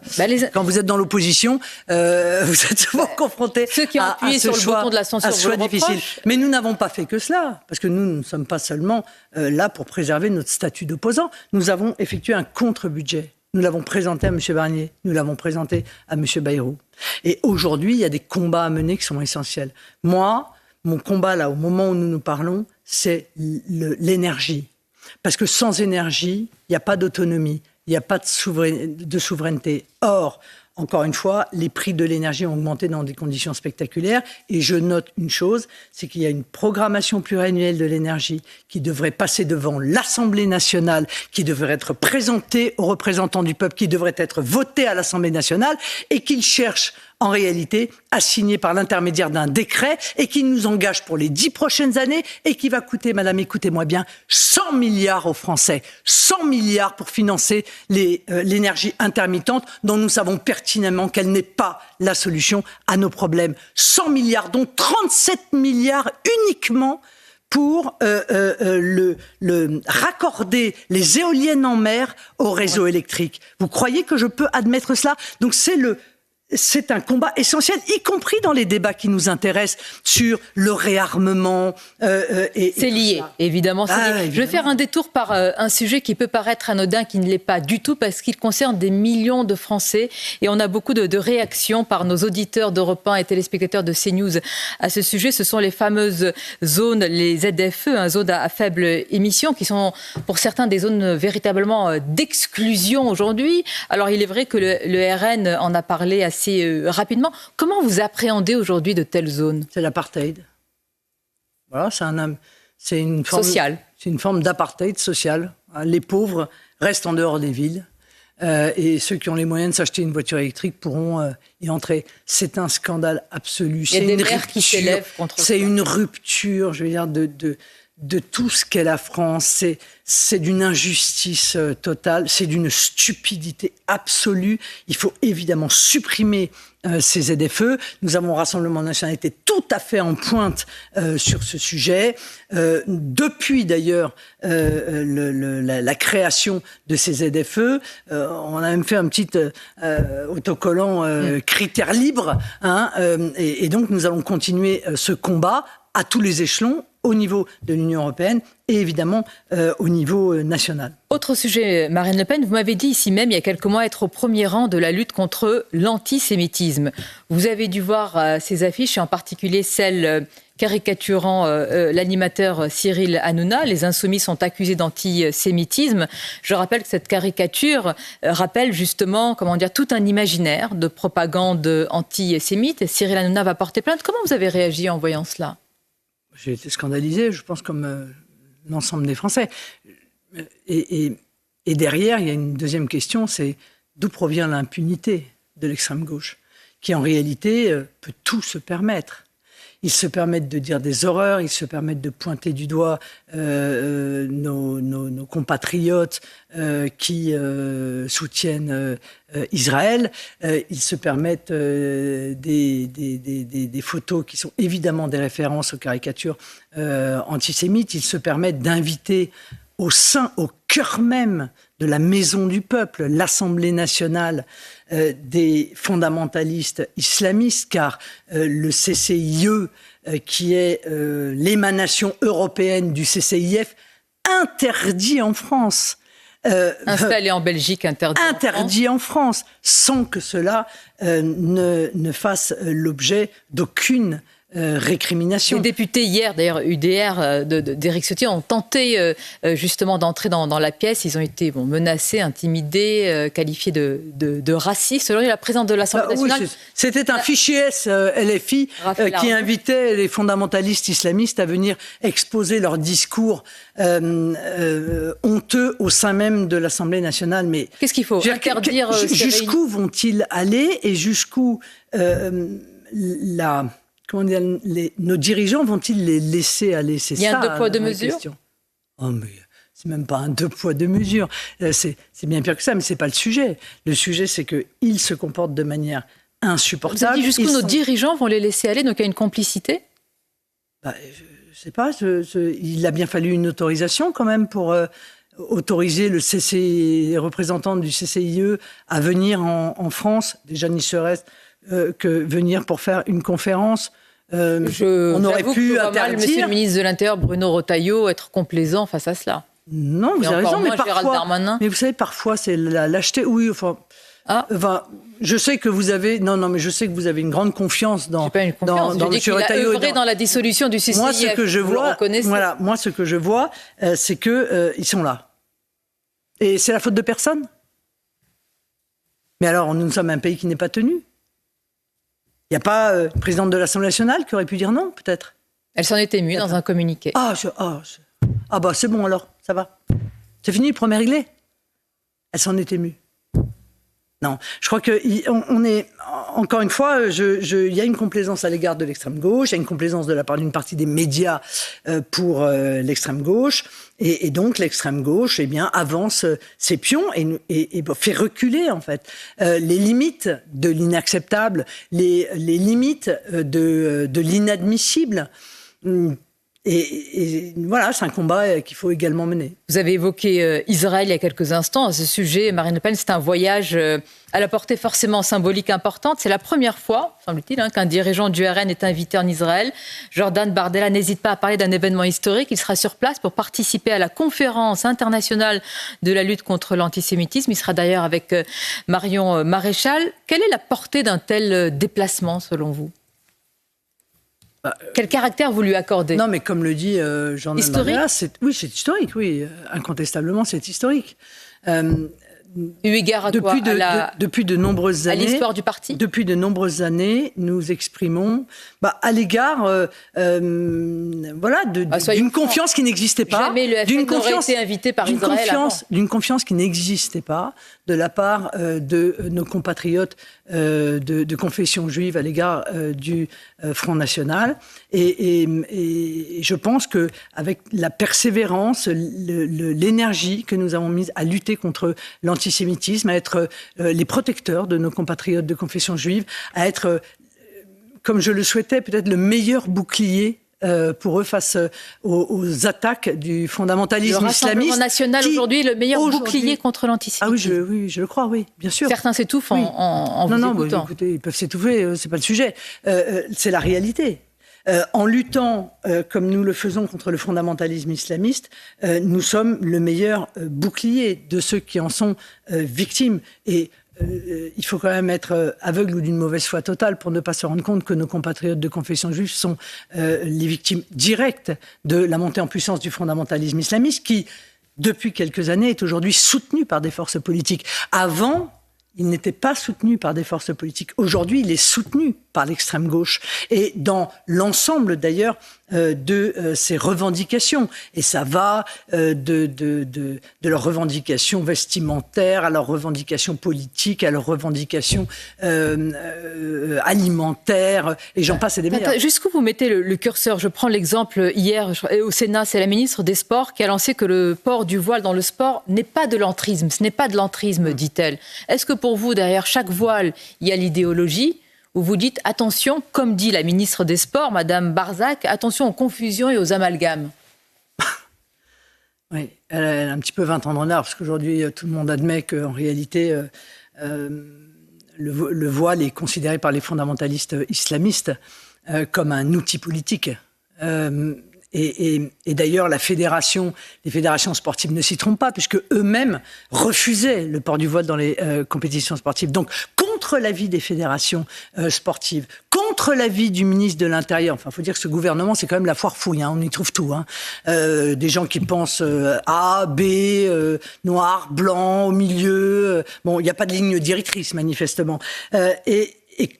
Quand vous êtes dans l'opposition, vous êtes souvent confrontés ceux qui ont appuyé sur le bouton de la censure, à ce choix difficile. Mais nous n'avons pas fait que cela, parce que nous ne sommes pas seulement là pour préserver notre statut d'opposant. Nous avons effectué un contre-budget. Nous l'avons présenté à M. Barnier, nous l'avons présenté à M. Bayrou. Et aujourd'hui, il y a des combats à mener qui sont essentiels. Moi, mon combat, là, au moment où nous nous parlons, c'est l'énergie. Parce que sans énergie, il n'y a pas d'autonomie, il n'y a pas de souveraineté. Or, encore une fois, les prix de l'énergie ont augmenté dans des conditions spectaculaires. Et je note une chose, c'est qu'il y a une programmation pluriannuelle de l'énergie qui devrait passer devant l'Assemblée nationale, qui devrait être présentée aux représentants du peuple, qui devrait être votée à l'Assemblée nationale, et qu'ils cherchent en réalité à signer par l'intermédiaire d'un décret et qui nous engage pour les 10 prochaines années et qui va coûter, madame, écoutez-moi bien, 100 milliards aux Français. 100 milliards pour financer l'énergie intermittente dont nous savons pertinemment qu'elle n'est pas la solution à nos problèmes. 100 milliards, dont 37 milliards uniquement pour raccorder les éoliennes en mer au réseau électrique. Vous croyez que je peux admettre cela ? Donc c'est un combat essentiel, y compris dans les débats qui nous intéressent sur le réarmement. C'est lié, évidemment. Je vais faire un détour par un sujet qui peut paraître anodin, qui ne l'est pas du tout, parce qu'il concerne des millions de Français. Et on a beaucoup de réactions par nos auditeurs d'Europe 1 et téléspectateurs de CNews à ce sujet. Ce sont les fameuses zones, les ZFE, zones à faible émission, qui sont pour certains des zones véritablement d'exclusion aujourd'hui. Alors il est vrai que le RN en a parlé assez rapidement. Comment vous appréhendez aujourd'hui de telles zones ? C'est l'apartheid. Voilà, c'est une forme sociale. C'est une forme d'apartheid social. Les pauvres restent en dehors des villes et ceux qui ont les moyens de s'acheter une voiture électrique pourront y entrer. C'est un scandale absolu. Il y a des maires qui s'élèvent contre ça. C'est une rupture, je veux dire, de tout ce qu'est la France. C'est d'une injustice totale, c'est d'une stupidité absolue. Il faut évidemment supprimer ces ZFE. Nous avons, au Rassemblement national, été tout à fait en pointe sur ce sujet. Depuis d'ailleurs la création de ces ZFE, on a même fait un petit autocollant critères libres. Et donc nous allons continuer ce combat à tous les échelons, au niveau de l'Union européenne et évidemment au niveau national. Autre sujet, Marine Le Pen, vous m'avez dit ici même il y a quelques mois être au premier rang de la lutte contre l'antisémitisme. Vous avez dû voir ces affiches, et en particulier celle caricaturant l'animateur Cyril Hanouna. Les Insoumis sont accusés d'antisémitisme. Je rappelle que cette caricature rappelle justement, tout un imaginaire de propagande antisémite. Cyril Hanouna va porter plainte. Comment vous avez réagi en voyant cela ? J'ai été scandalisé, je pense, comme l'ensemble des Français. Et derrière, il y a une deuxième question, c'est d'où provient l'impunité de l'extrême gauche, qui en réalité peut tout se permettre. Ils se permettent de dire des horreurs, ils se permettent de pointer du doigt nos compatriotes qui soutiennent Israël. Ils se permettent des photos qui sont évidemment des références aux caricatures antisémites. Ils se permettent d'inviter au cœur même de la maison du peuple, l'Assemblée nationale, des fondamentalistes islamistes, car le CCIE, qui est l'émanation européenne du CCIF, interdit en France. Installé en Belgique, interdit en France, sans que cela ne fasse l'objet d'aucune récrimination. Les députés hier, d'ailleurs UDR d'Éric Ciotti, ont tenté justement d'entrer dans la pièce. Ils ont été menacés, intimidés, qualifiés de racistes. Selon la présidente de l'Assemblée nationale... Oui, c'était un fichier S LFI qui invitait les fondamentalistes islamistes à venir exposer leur discours honteux au sein même de l'Assemblée nationale. Mais qu'est-ce qu'il faut interdire jusqu'où vont-ils aller et jusqu'où nos dirigeants vont-ils les laisser aller? C'est ça. Il y a un deux poids, deux mesures. Oh, mais c'est même pas un deux poids, deux mesures. C'est bien pire que ça, mais c'est pas le sujet. Le sujet, c'est qu'ils se comportent de manière insupportable. Vous avez dit jusqu'où nos dirigeants vont les laisser aller, donc il y a une complicité? Je sais pas. Il a bien fallu une autorisation quand même pour autoriser les représentants du CCIE à venir en France. Déjà, n'y serait-ce que venir pour faire une conférence. On aurait pu interdire. Monsieur le ministre de l'Intérieur, Bruno Retailleau, être complaisant face à cela. Non, vous avez raison, mais vous savez, parfois, c'est la lâcheté. Oui, je sais que vous avez... mais je sais que vous avez une grande confiance dans M. Retailleau. Il a dans la dissolution du CCIF. Moi, ce que je vois, c'est qu'ils sont là. Et c'est la faute de personne. Mais alors, nous sommes un pays qui n'est pas tenu. Il n'y a pas une présidente de l'Assemblée nationale qui aurait pu dire non, peut-être? Elle s'en est émue dans un communiqué. C'est bon alors, ça va. C'est fini, le premier réglé. Elle s'en est émue. Non, je crois qu'on est... Encore une fois, il y a une complaisance à l'égard de l'extrême gauche, il y a une complaisance de la part d'une partie des médias pour l'extrême gauche, et donc l'extrême gauche avance ses pions et fait reculer en fait les limites de l'inacceptable, les limites de l'inadmissible. Et voilà, c'est un combat qu'il faut également mener. Vous avez évoqué Israël il y a quelques instants. À ce sujet, Marine Le Pen, c'est un voyage à la portée forcément symbolique importante. C'est la première fois, semble-t-il, qu'un dirigeant du RN est invité en Israël. Jordan Bardella n'hésite pas à parler d'un événement historique. Il sera sur place pour participer à la conférence internationale de la lutte contre l'antisémitisme. Il sera d'ailleurs avec Marion Maréchal. Quelle est la portée d'un tel déplacement, selon vous ? Quel caractère vous lui accordez? Non, mais comme le dit Jordan Bardella, c'est historique, oui. Incontestablement, c'est historique. Eu égard à quoi? Depuis de nombreuses années. À l'histoire du parti? Depuis de nombreuses années, nous exprimons à l'égard d'une confiance qui n'existait pas. Jamais le FN n'aurait été invité par Israël avant. D'une confiance qui n'existait pas de la part de nos compatriotes de confession juive à l'égard du Front National. Et je pense qu'avec la persévérance, l'énergie que nous avons mise à lutter contre l'antisémitisme, à être les protecteurs de nos compatriotes de confession juive, à être, comme je le souhaitais, peut-être le meilleur bouclier pour eux face aux attaques du fondamentalisme islamiste. Le Rassemblement national aujourd'hui est le meilleur bouclier contre l'antisémitisme. Ah oui, je le crois, oui, bien sûr. Certains s'étouffent en vous écoutant. Non, écoutez, ils peuvent s'étouffer, c'est pas le sujet. C'est la réalité. En luttant comme nous le faisons contre le fondamentalisme islamiste, nous sommes le meilleur bouclier de ceux qui en sont victimes. Et il faut quand même être aveugle ou d'une mauvaise foi totale pour ne pas se rendre compte que nos compatriotes de confession juive sont les victimes directes de la montée en puissance du fondamentalisme islamiste qui, depuis quelques années, est aujourd'hui soutenu par des forces politiques. Avant, il n'était pas soutenu par des forces politiques. Aujourd'hui, il est soutenu par l'extrême gauche et dans l'ensemble d'ailleurs de ces revendications. Et ça va de leurs revendications vestimentaires à leurs revendications politiques, à leurs revendications alimentaires, et j'en passe et des meilleurs. Jusqu'où vous mettez le curseur? Je prends l'exemple hier au Sénat, c'est la ministre des Sports qui a lancé que le port du voile dans le sport n'est pas de l'entrisme, ce n'est pas de l'entrisme, dit-elle. Est-ce que pour vous, derrière chaque voile, il y a l'idéologie? Où vous dites attention, comme dit la ministre des Sports, Madame Barzac, attention aux confusions et aux amalgames. Oui, elle a un petit peu 20 ans de retard, parce qu'aujourd'hui, tout le monde admet qu'en réalité, le voile est considéré par les fondamentalistes islamistes comme un outil politique. Et d'ailleurs, les fédérations sportives ne s'y trompent pas, puisque eux-mêmes refusaient le port du voile dans les compétitions sportives. Donc, contre l'avis des fédérations sportives, contre l'avis du ministre de l'Intérieur. Enfin, il faut dire que ce gouvernement, c'est quand même la foire fouille, hein, on y trouve tout. Hein. Des gens qui pensent A, B, noir, blanc, au milieu. Bon, il n'y a pas de ligne directrice, manifestement. Et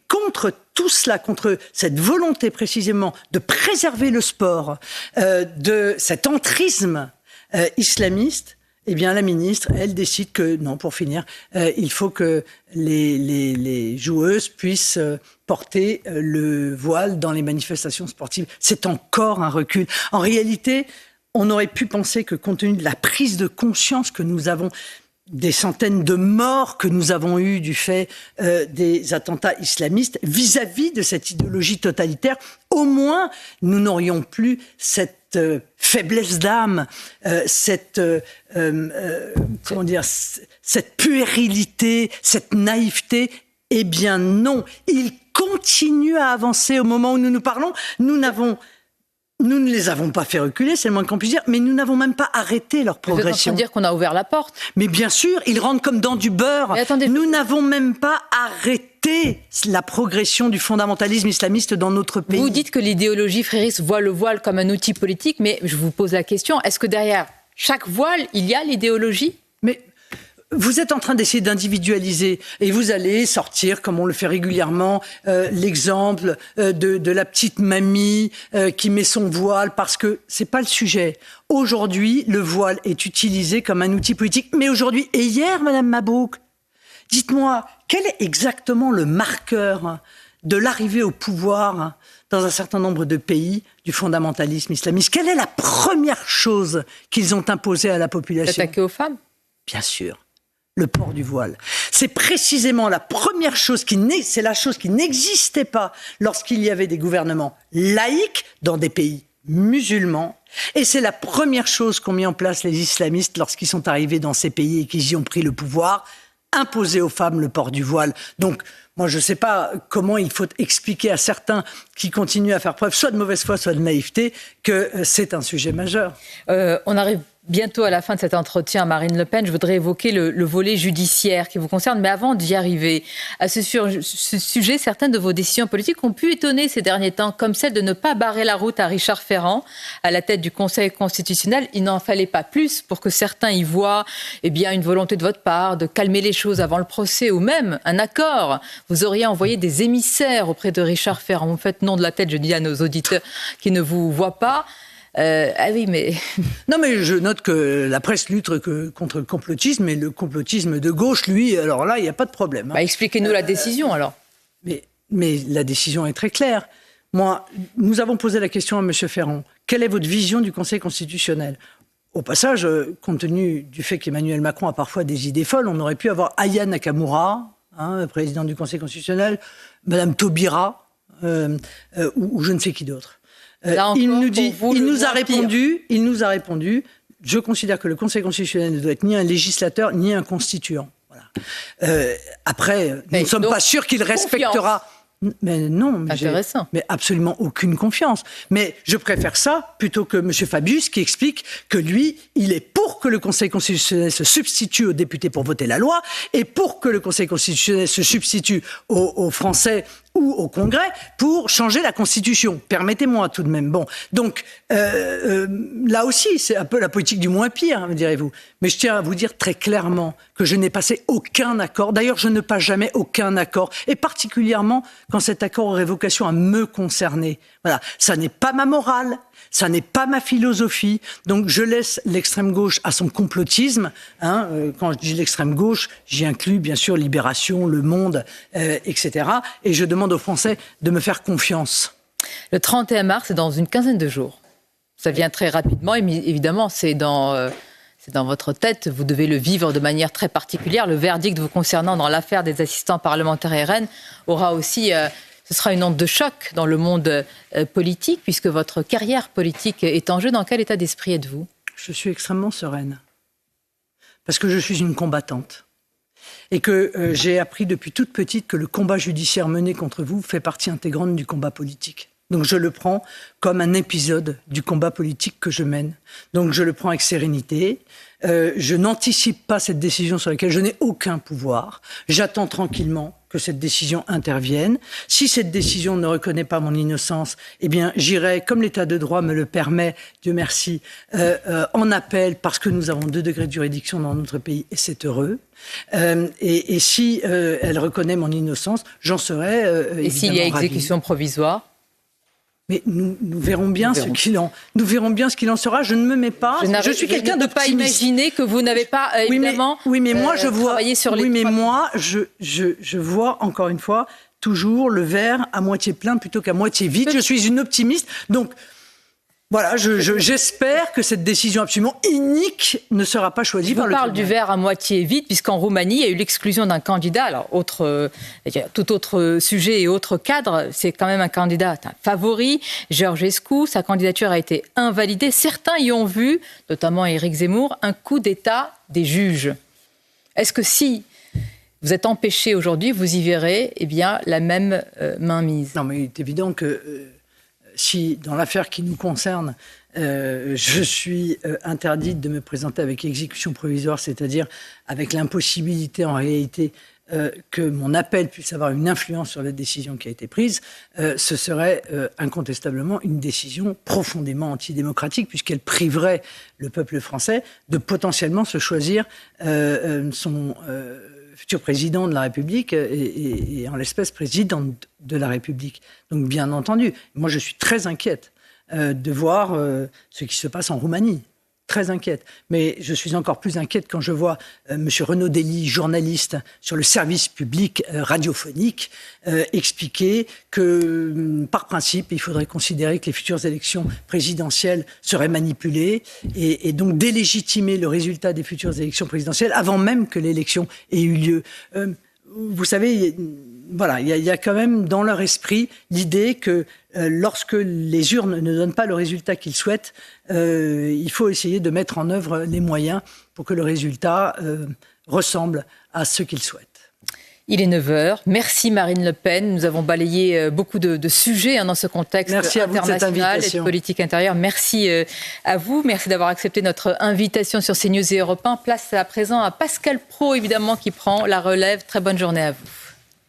contre tout cela, contre cette volonté précisément de préserver le sport de cet entrisme islamiste, eh bien la ministre, elle décide que, non, pour finir, il faut que les joueuses puissent porter le voile dans les manifestations sportives. C'est encore un recul. En réalité, on aurait pu penser que compte tenu de la prise de conscience que nous avons, des centaines de morts que nous avons eues du fait des attentats islamistes vis-à-vis de cette idéologie totalitaire, au moins nous n'aurions plus cette faiblesse d'âme, cette puérilité, cette naïveté. Eh bien non, il continue à avancer au moment où nous nous parlons. Nous ne les avons pas fait reculer, c'est le moins qu'on puisse dire, mais nous n'avons même pas arrêté leur progression. Vous êtes en train de dire qu'on a ouvert la porte. Mais bien sûr, ils rentrent comme dans du beurre. Mais attendez, nous n'avons même pas arrêté la progression du fondamentalisme islamiste dans notre pays. Vous dites que l'idéologie frériste voit le voile comme un outil politique, mais je vous pose la question, est-ce que derrière chaque voile, il y a l'idéologie ? Mais vous êtes en train d'essayer d'individualiser et vous allez sortir, comme on le fait régulièrement, l'exemple de la petite mamie qui met son voile parce que c'est pas le sujet. Aujourd'hui, le voile est utilisé comme un outil politique. Mais aujourd'hui et hier, Madame Mabrouk, dites-moi, quel est exactement le marqueur de l'arrivée au pouvoir dans un certain nombre de pays du fondamentalisme islamiste? Quelle est la première chose qu'ils ont imposée à la population? S'attaquer aux femmes? Bien sûr. Le port du voile. C'est précisément la première chose c'est la chose qui n'existait pas lorsqu'il y avait des gouvernements laïques dans des pays musulmans. Et c'est la première chose qu'ont mis en place les islamistes lorsqu'ils sont arrivés dans ces pays et qu'ils y ont pris le pouvoir, imposer aux femmes le port du voile. Donc, moi, je ne sais pas comment il faut expliquer à certains qui continuent à faire preuve soit de mauvaise foi, soit de naïveté, que c'est un sujet majeur. On arrive bientôt à la fin de cet entretien, Marine Le Pen. Je voudrais évoquer le volet judiciaire qui vous concerne. Mais avant d'y arriver, à ce sujet, certaines de vos décisions politiques ont pu étonner ces derniers temps, comme celle de ne pas barrer la route à Richard Ferrand à la tête du Conseil constitutionnel. Il n'en fallait pas plus pour que certains y voient une volonté de votre part de calmer les choses avant le procès ou même un accord. Vous auriez envoyé des émissaires auprès de Richard Ferrand. Vous faites non de la tête, je dis à nos auditeurs qui ne vous voient pas. Ah oui, mais... Non, mais je note que la presse lutte contre le complotisme, et le complotisme de gauche, lui, alors là, il n'y a pas de problème. Expliquez-nous la décision, alors. Mais la décision est très claire. Nous avons posé la question à M. Ferrand. Quelle est votre vision du Conseil constitutionnel ? Au passage, compte tenu du fait qu'Emmanuel Macron a parfois des idées folles, on aurait pu avoir Aya Nakamura, présidente du Conseil constitutionnel, Madame Taubira, ou je ne sais qui d'autre. Il nous a répondu, je considère que le Conseil constitutionnel ne doit être ni un législateur ni un constituant. Voilà. Après, nous ne sommes pas sûrs qu'il respectera... Mais non, mais absolument aucune confiance. Mais je préfère ça plutôt que M. Fabius qui explique que lui, il est pour que le Conseil constitutionnel se substitue aux députés pour voter la loi et pour que le Conseil constitutionnel se substitue aux Français ou au Congrès pour changer la Constitution. Permettez-moi tout de même. Bon, donc là aussi, c'est un peu la politique du moins pire, me direz-vous. Mais je tiens à vous dire très clairement que je n'ai passé aucun accord. D'ailleurs, je ne passe jamais aucun accord, et particulièrement quand cet accord aurait vocation à me concerner. Voilà, ça n'est pas ma morale, ça n'est pas ma philosophie. Donc je laisse l'extrême gauche à son complotisme. Quand je dis l'extrême gauche, j'y inclus bien sûr Libération, Le Monde, etc. Et je demande aux Français de me faire confiance. Le 31 mars, c'est dans une quinzaine de jours. Ça vient très rapidement, et évidemment, c'est dans votre tête. Vous devez le vivre de manière très particulière. Le verdict vous concernant dans l'affaire des assistants parlementaires RN aura aussi... ce sera une onde de choc dans le monde politique, puisque votre carrière politique est en jeu. Dans quel état d'esprit êtes-vous ? Je suis extrêmement sereine. Parce que je suis une combattante. Et que j'ai appris depuis toute petite que le combat judiciaire mené contre vous fait partie intégrante du combat politique. Donc je le prends comme un épisode du combat politique que je mène. Donc je le prends avec sérénité. Je n'anticipe pas cette décision sur laquelle je n'ai aucun pouvoir. J'attends tranquillement que cette décision intervienne. Si cette décision ne reconnaît pas mon innocence, eh bien j'irai, comme l'état de droit me le permet, Dieu merci, en appel, parce que nous avons 2 degrés de juridiction dans notre pays, et c'est heureux. Et si elle reconnaît mon innocence, j'en serai évidemment Et s'il y a exécution provisoire ? Mais nous verrons bien ce qu'il en sera. Je ne me mets pas. Je suis quelqu'un de pas imaginer que vous n'avez pas évidemment. Moi je vois. Sur les moi je vois encore une fois toujours le verre à moitié plein plutôt qu'à moitié vide. Je suis une optimiste. Donc voilà, j'espère que cette décision absolument inique ne sera pas choisie par le tribunal. Je parle du verre à moitié vide, puisqu'en Roumanie, il y a eu l'exclusion d'un candidat. Alors, tout autre sujet et autre cadre, c'est quand même un candidat favori, Georgescu. Sa candidature a été invalidée. Certains y ont vu, notamment Éric Zemmour, un coup d'État des juges. Est-ce que si vous êtes empêché aujourd'hui, vous y verrez la même mainmise ? Non, mais il est évident que... si, dans l'affaire qui nous concerne, je suis interdite de me présenter avec exécution provisoire, c'est-à-dire avec l'impossibilité en réalité que mon appel puisse avoir une influence sur la décision qui a été prise, ce serait incontestablement une décision profondément antidémocratique, puisqu'elle priverait le peuple français de potentiellement se choisir son... futur président de la République et en l'espèce présidente de la République. Donc bien entendu, moi je suis très inquiète de voir ce qui se passe en Roumanie. Très inquiète. Mais je suis encore plus inquiète quand je vois M. Renaud Dely, journaliste sur le service public radiophonique, expliquer que, par principe, il faudrait considérer que les futures élections présidentielles seraient manipulées et donc délégitimer le résultat des futures élections présidentielles avant même que l'élection ait eu lieu. Vous savez, voilà, il y a quand même dans leur esprit l'idée que lorsque les urnes ne donnent pas le résultat qu'ils souhaitent, il faut essayer de mettre en œuvre les moyens pour que le résultat ressemble à ce qu'ils souhaitent. Il est 9h. Merci Marine Le Pen. Nous avons balayé beaucoup de sujets dans ce contexte international et de politique intérieure. Merci à vous. Merci d'avoir accepté notre invitation sur CNews et Europe 1. Place à présent à Pascal Praud, évidemment, qui prend la relève. Très bonne journée à vous.